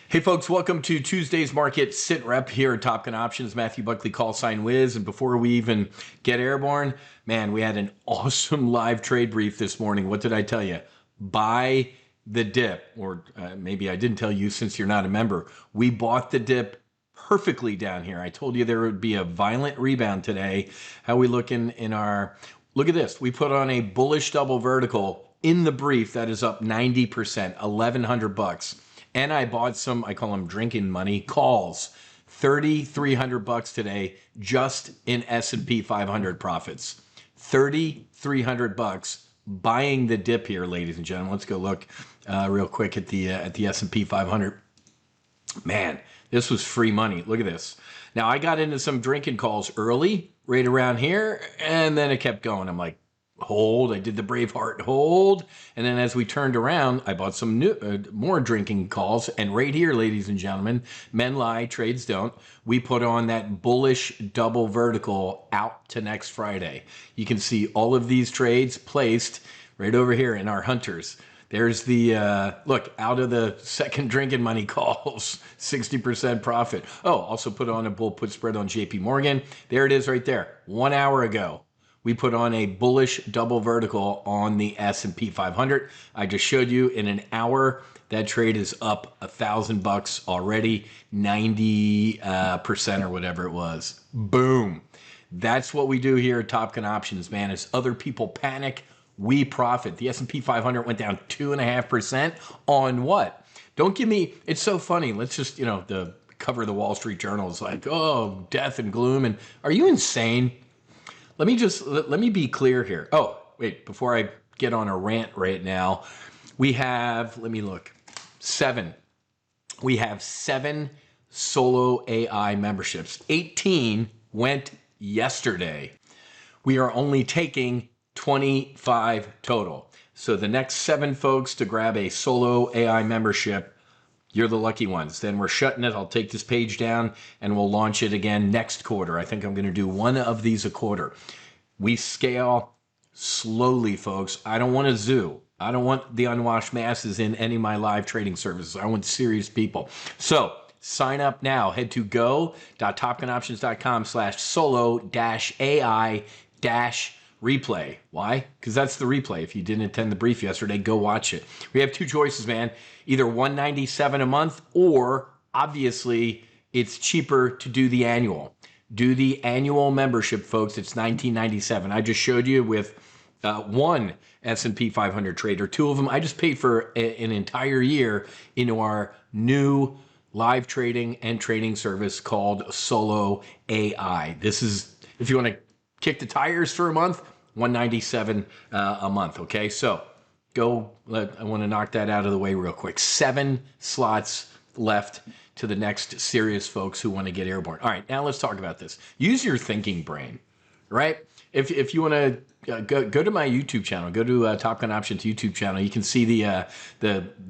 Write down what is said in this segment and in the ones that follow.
Hey folks, welcome to Tuesday's Market Sit Rep here at TOPGUN Options. Matthew Buckley, call sign Wiz. And before we even get airborne, man, we had an awesome live trade brief this morning. What did I tell you? Buy the dip, or maybe I didn't tell you since you're not a member. We bought the dip perfectly down here. I told you there would be a violent rebound today. How we looking in our, look at this. We put on a bullish double vertical in the brief that is up 90%, 1,100 bucks. And I bought some, I call them drinking money, calls, 3,300 bucks today just in S&P 500 profits. 3,300 bucks buying the dip here, ladies and gentlemen. Let's go look real quick at the S&P 500. Man, this was free money. Look at this. Now, I got into some drinking calls early, right around here, and then it kept going. I'm like, hold. I did the Braveheart hold. And then as we turned around, I bought some new, more drinking calls. And right here, ladies and gentlemen, men lie, trades don't. We put on that bullish double vertical out to next Friday. You can see all of these trades placed right over here in our hunters. There's the, look, out of the second drinking money calls, 60% profit. Oh, also put on a bull put spread on JP Morgan. There it is right there. 1 hour ago. We put on a bullish double vertical on the S&P 500. I just showed you in an hour, that trade is up $1,000 already, 90% or whatever it was. Boom. That's what we do here at TOPGUN Options, man. As other people panic, we profit. The S&P 500 went down 2.5% on what? Don't give me, it's so funny. Let's just, the cover of the Wall Street Journal is like, oh, death and gloom. And are you insane? Let me be clear here. Oh, wait, before I get on a rant right now, we have, let me look, 7. We have 7 solo AI memberships. 18 went yesterday. We are only taking 25 total. So the next 7 folks to grab a solo AI membership, you're the lucky ones. Then we're shutting it. I'll take this page down and we'll launch it again next quarter. I think I'm going to do one of these a quarter. We scale slowly, folks. I don't want a zoo. I don't want the unwashed masses in any of my live trading services. I want serious people. So sign up now. Head to go.topgunoptions.com/solo-AI-replay. Why? Because that's the replay. If you didn't attend the brief yesterday, go watch it. We have 2 choices, man. Either $197 a month, or obviously it's cheaper to do the annual. Do the annual membership, folks. It's $19.97. I just showed you with one S&P 500 trader, 2 of them. I just paid for an entire year into our new live trading and trading service called Solo AI. This is, if you want to kick the tires for a month, $197 a month. Okay, so go. I want to knock that out of the way real quick. 7 slots left to the next serious folks who want to get airborne. All right, now let's talk about this. Use your thinking brain, right? If you want to go to my YouTube channel, go to TOPGUN Options YouTube channel. You can see the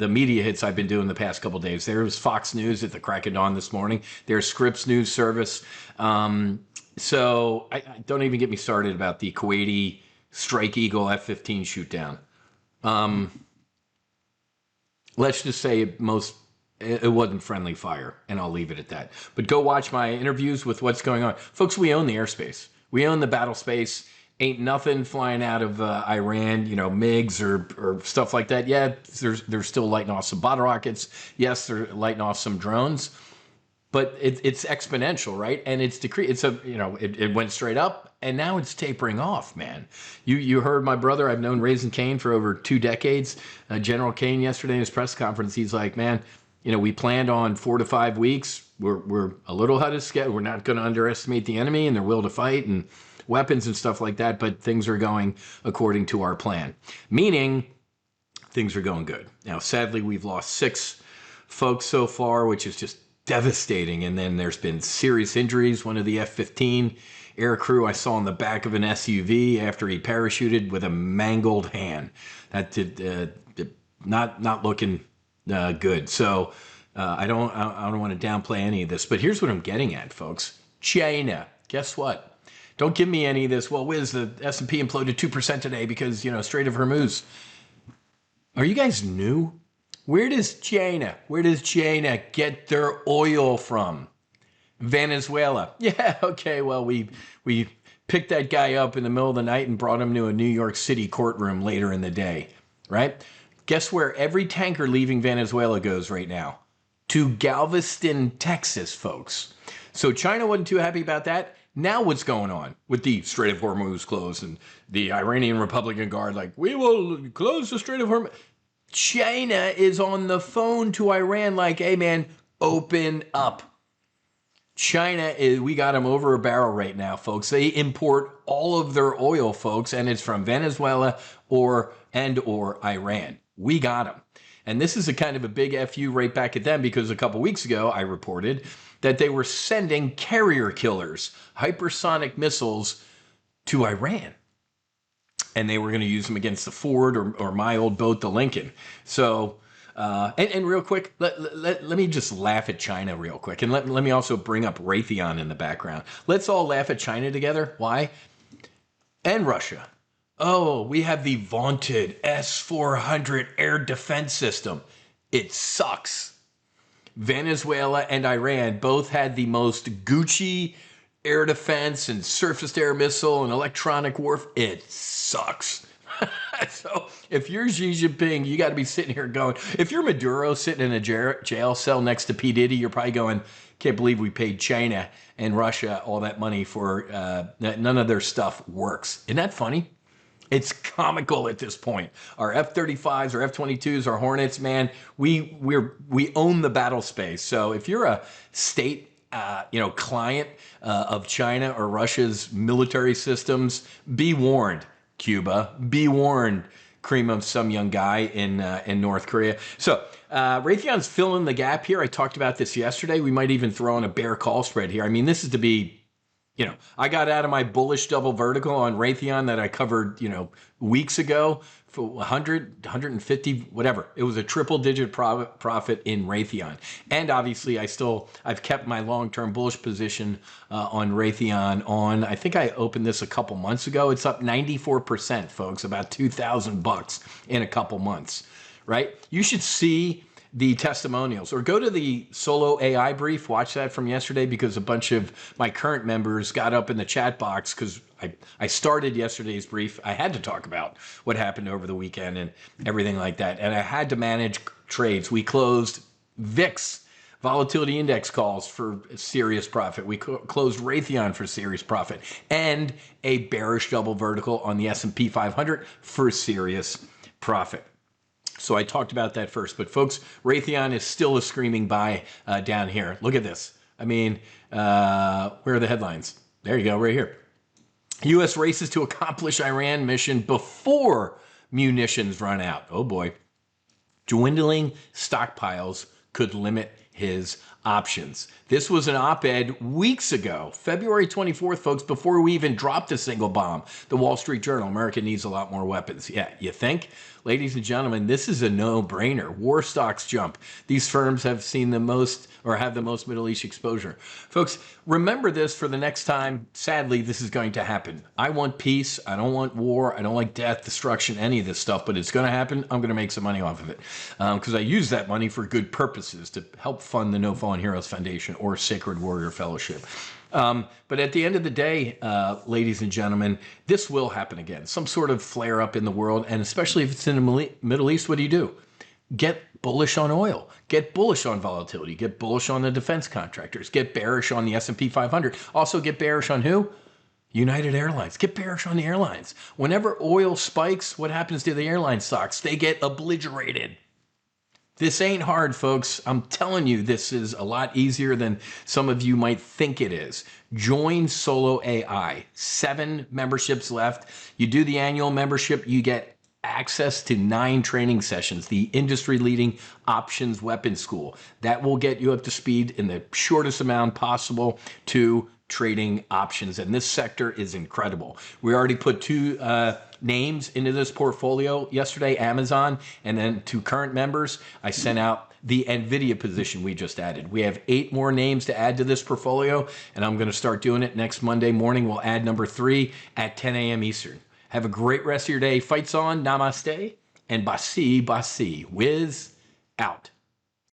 media hits I've been doing the past couple of days. There was Fox News at the crack of dawn this morning. There's Scripps News Service. So I don't even get me started about the Kuwaiti Strike Eagle F-15 shoot down. Let's just say it wasn't friendly fire, and I'll leave it at that. But go watch my interviews with what's going on. Folks, we own the airspace. We own the battle space. Ain't nothing flying out of Iran, MiGs or stuff like that. Yeah, they're still lighting off some bottle rockets. Yes, they're lighting off some drones. But it's exponential, right? And it's decreased. It went straight up, and now it's tapering off, man. You heard my brother. I've known Raising Cane for over 2 decades. General Cane yesterday in his press conference, he's like, man, we planned on 4 to 5 weeks. We're a little ahead of schedule. We're not going to underestimate the enemy and their will to fight and weapons and stuff like that. But things are going according to our plan, meaning things are going good. Now, sadly, we've lost 6 folks so far, which is just devastating. And then there's been serious injuries. One of the F-15 air crew I saw in the back of an SUV after he parachuted with a mangled hand. That did not looking good. So I don't want to downplay any of this. But here's what I'm getting at, folks. China. Guess what? Don't give me any of this. Well, Wiz, the S&P imploded 2% today because Strait of Hormuz. Are you guys new? Where does China get their oil from? Venezuela. Yeah, okay, well, we picked that guy up in the middle of the night and brought him to a New York City courtroom later in the day, right? Guess where every tanker leaving Venezuela goes right now? To Galveston, Texas, folks. So China wasn't too happy about that. Now what's going on with the Strait of Hormuz closed and the Iranian Republican Guard like, we will close the Strait of Hormuz. China is on the phone to Iran like, hey man, open up. China we got them over a barrel right now, folks. They import all of their oil, folks, and it's from Venezuela or Iran. We got them. And this is a kind of a big FU right back at them because a couple weeks ago I reported that they were sending carrier killers, hypersonic missiles to Iran. And they were going to use them against the Ford or my old boat, the Lincoln. So, and real quick, let me just laugh at China real quick. And let me also bring up Raytheon in the background. Let's all laugh at China together. Why? And Russia. Oh, we have the vaunted S-400 air defense system. It sucks. Venezuela and Iran both had the most Gucci air defense and surface-to-air missile and electronic warfare. It sucks. So if you're Xi Jinping, you got to be sitting here going, if you're Maduro sitting in a jail cell next to P. Diddy, you're probably going, can't believe we paid China and Russia all that money for none of their stuff works. Isn't that funny? It's comical at this point. Our F-35s, our F-22s, our Hornets, man, we own the battle space. So if you're a state client of China or Russia's military systems, be warned, Cuba. Be warned, cream of some young guy in North Korea. So Raytheon's filling the gap here. I talked about this yesterday. We might even throw in a bear call spread here. I mean, this is to be, I got out of my bullish double vertical on Raytheon that I covered, weeks ago for 100, 150, whatever. It was a triple digit profit in Raytheon. And obviously I've kept my long-term bullish position on Raytheon I think I opened this a couple months ago. It's up 94%, folks, about $2,000 in a couple months, right? You should see the testimonials or go to the solo AI brief, watch that from yesterday because a bunch of my current members got up in the chat box because I started yesterday's brief. I had to talk about what happened over the weekend and everything like that. And I had to manage trades. We closed VIX, volatility index calls for serious profit. We closed Raytheon for serious profit and a bearish double vertical on the S&P 500 for serious profit. So I talked about that first. But folks, Raytheon is still a screaming buy down here. Look at this. I mean, where are the headlines? There you go, right here. U.S. races to accomplish Iran mission before munitions run out. Oh boy. Dwindling stockpiles could limit his options. This was an op-ed weeks ago, February 24th, folks, before we even dropped a single bomb. The Wall Street Journal, America needs a lot more weapons. Yeah, you think? Ladies and gentlemen, this is a no-brainer. War stocks jump. These firms have seen the most or have the most Middle East exposure. Folks, remember this for the next time. Sadly, this is going to happen. I want peace. I don't want war. I don't like death, destruction, any of this stuff, but it's going to happen. I'm going to make some money off of it because I use that money for good purposes to help fund the No Fallen Heroes Foundation or Sacred Warrior Fellowship. But at the end of the day, ladies and gentlemen, this will happen again. Some sort of flare up in the world, and especially if it's in the Middle East, what do? Get bullish on oil. Get bullish on volatility. Get bullish on the defense contractors. Get bearish on the S&P 500. Also get bearish on who? United Airlines. Get bearish on the airlines. Whenever oil spikes, what happens to the airline stocks? They get obliterated. This ain't hard, folks. I'm telling you, this is a lot easier than some of you might think it is. Join Solo AI. 7 memberships left. You do the annual membership, you get access to 9 training sessions, the industry-leading options weapon school. That will get you up to speed in the shortest amount possible to trading options. And this sector is incredible. We already put 2 names into this portfolio yesterday, Amazon, and then to current members, I sent out the NVIDIA position we just added. We have 8 more names to add to this portfolio, and I'm going to start doing it next Monday morning. We'll add number 3 at 10 a.m. Eastern. Have a great rest of your day. Fights on, namaste, and basi basi. Wiz out.